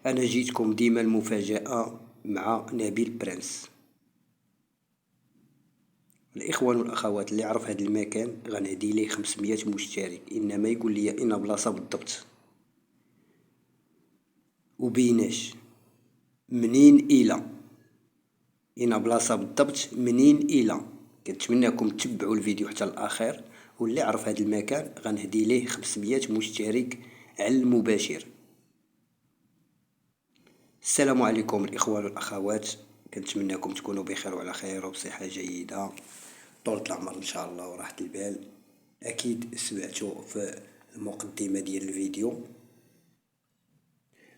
أنا جيتكم ديما المفاجأة مع نبيل برنس. الإخوان والأخوات اللي يعرف هذا المكان غنهدي ليه 500 مشترك، إنما يقول لي إن بلاصة بالضبط وبيناش منين إلى إن بلاصة بالضبط منين إلى. كنتمنىكم تتبعوا الفيديو حتى الأخير، واللي يعرف هذا المكان غنهدي ليه 500 مشترك على المباشر. السلام عليكم الإخوان والأخوات، كنتمنىكم تكونوا بخير وعلى خير وبصحة جيدة طولة العمر إن شاء الله وراحة البال. أكيد سمعتوا في المقدمة ديال الفيديو.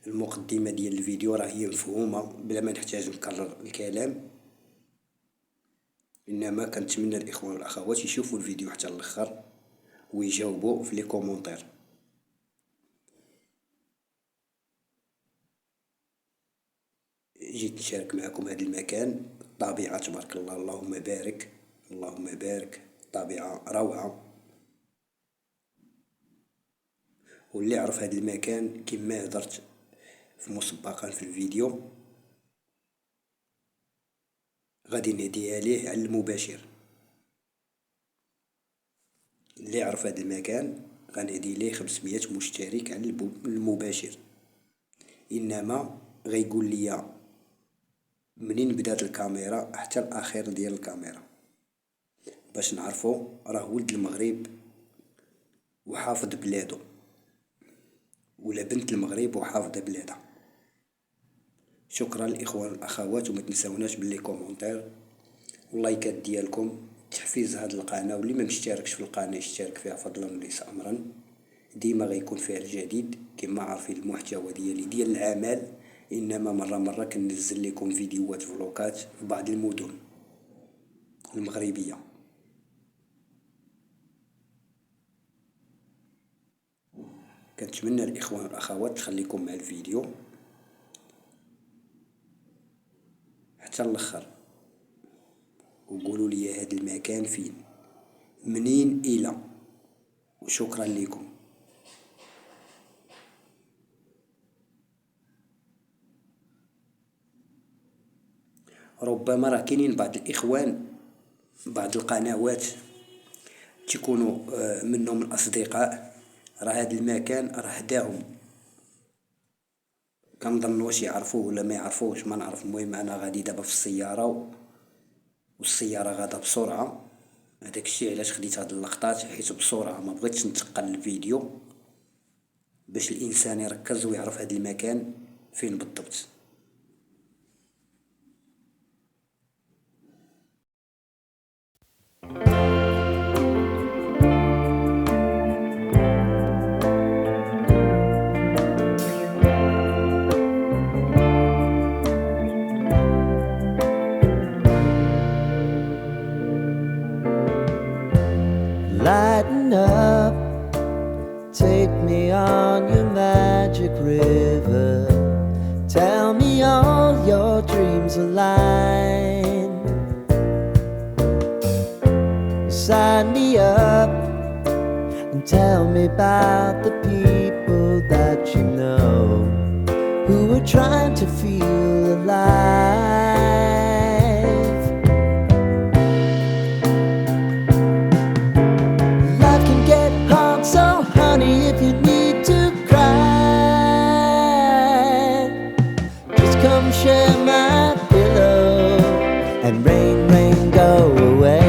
المقدمة ديال الفيديو راهي مفهومة بلا ما نحتاج نكرر الكلام، إنما كنتمنى الإخوان والأخوات يشوفوا الفيديو حتى الآخر ويجاوبوا في لي كومونتير. جيت نشارك معكم هذا المكان، الطبيعة تبارك الله، اللهم بارك اللهم بارك، الطبيعة روعة. واللي يعرف هذا المكان كما هدرت مسبقا في الفيديو غادي نهديها ليه على المباشر. اللي يعرف هذا المكان غنهدي ليه 500 مشترك على المباشر، إنما غيقول لي منين بدات الكاميرا حتى الأخير ديال الكاميرا باش نعرفو راه ولد المغرب وحافظ بلادو، ولا بنت المغرب وحافظة بلادها. شكرا الإخوان والأخوات، وما تنساوناش باللي كومونتير واللايكات ديالكم تحفيز هاد القناة، واللي ما مشتركش في القناة يشترك فيها فضلا وليس أمرا، ديما غيكون فيها الجديد. كما عارفين المحتوى ديالي ديال العمل، إنما مرة كننزل لكم فيديوهات فلوقات في بعض المدن المغربية. كنتمنى الإخوان والأخوات تخليكم مع الفيديو حتى الاخر وقولوا لي هذا المكان فين منين إلى، وشكرا لكم. ربما راه كاينين بعض الإخوان بعض القنوات تكونوا منهم الأصدقاء، راه هذا المكان راه هداهم، كنظن واش يعرفوه ولا ما يعرفوش ما نعرف. المهم أنا غادي دابا في السيارة والسيارة غادا بسرعة، هذاك الشيء علاش خديت هاد اللقطات، حيت بسرعة ما بغيتش نتقل الفيديو باش الإنسان يركز ويعرف هاد المكان فين بالضبط. Lighten up, take me on your magic river. Tell me all your dreams align. Sign me up and tell me about the people that you know who are trying to feel alive. So honey, if you need to cry, just come share my pillow and rain, rain, go away.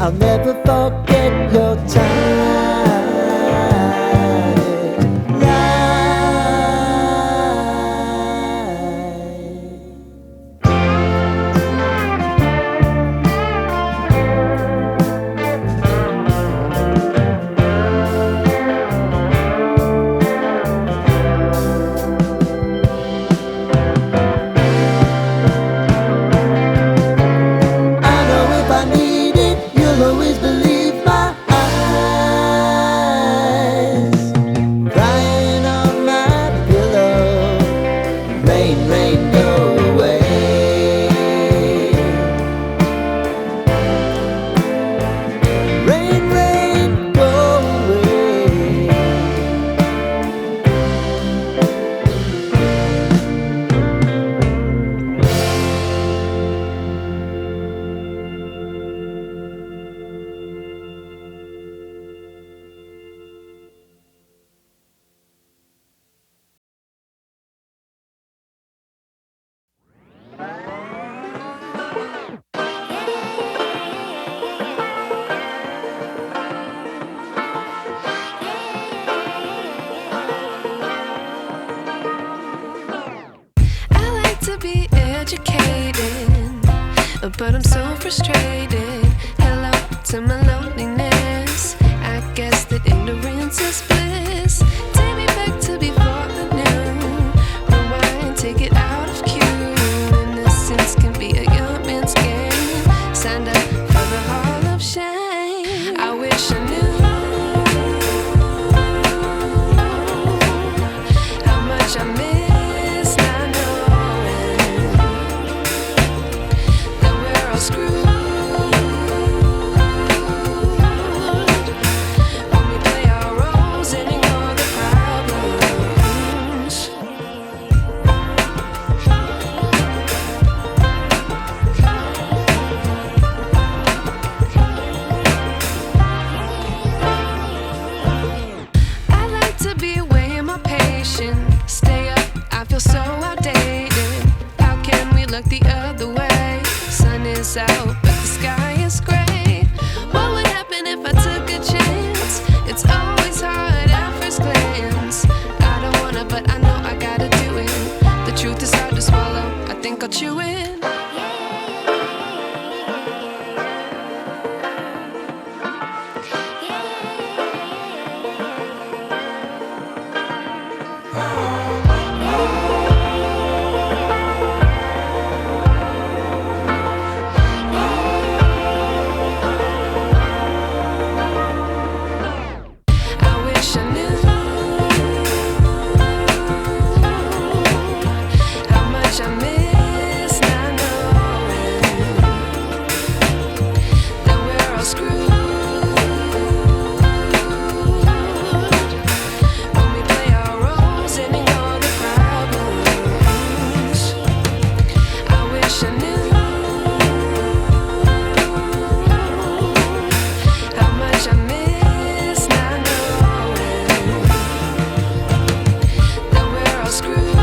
I'll never forget your time. But I'm so frustrated. Hello to my loneliness. I guess that ignorance is bliss. Take me back to before I knew. Rewind, take it out of cue. Innocence can be a young man's game. Signed up for the hall of shame. I wish I knew how much I miss not knowing that we're all screwed when we play our roles and ignore the problems. I like to be away in my patience. Stay up, I feel so outdated. How can we look the other way? Sun is out, but the sky is gray. What would happen if I took a chance? It's always hard at first glance. I don't wanna, but I know I gotta do it. The truth is hard to swallow, I think I'll chew it. I wish I knew how much I miss not knowing that we're all screwed when we play our roles and ignore the problems. I wish I knew how much I miss not knowing that we're all screwed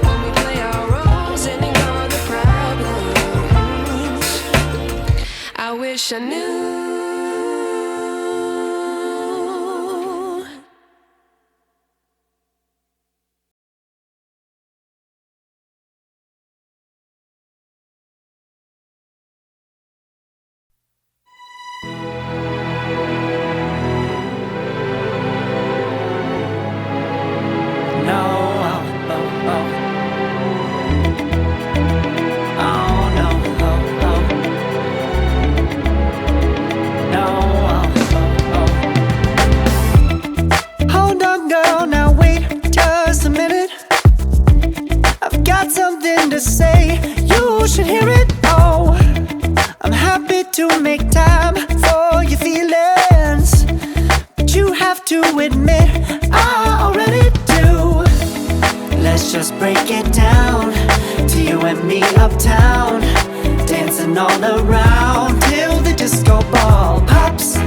when we play our roles and ignore the problems. I wish I knew. No, oh, oh, oh. Oh, no, oh, oh. No, oh, oh, oh. Hold on, girl, now wait just a minute. I've got something to say, you should hear it. Oh, I'm happy to make time for your feelings, but you have to admit I already do. Let's just break it down to you and me uptown, dancing all around till the disco ball pops.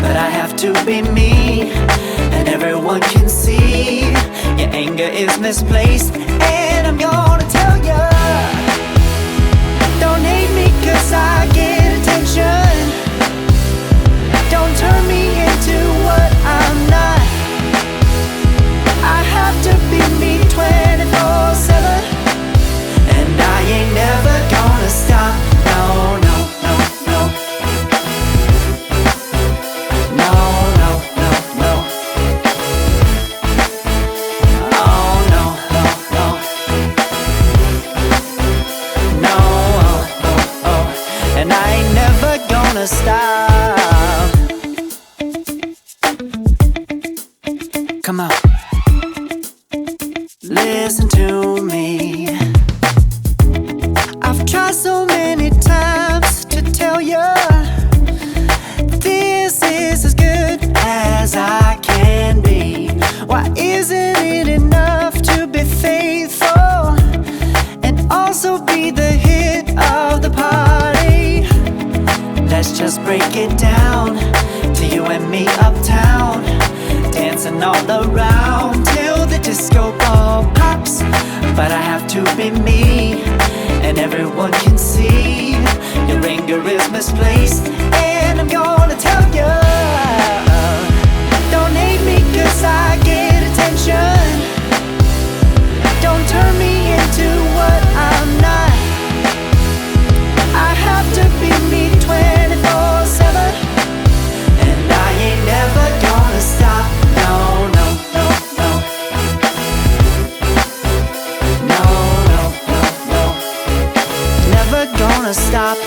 But I have to be me, and everyone can see your anger is misplaced. And I'm gonna tell ya, don't gonna stop. Come on, listen to me. I've tried so many times to tell you this is as good as I can be. Why isn't it enough to be faithful and also be the hit of the party? Let's just break it down to you and me uptown, dancing all around till the disco ball pops. But I have to be me, and everyone can see your anger is misplaced, and I'm gonna tell you, don't hate me 'cause I get attention. Don't turn me into what I'm not. I have to be me 24/7, and I ain't never gonna stop. No, no, no, no. No, no, no, no. Never gonna stop.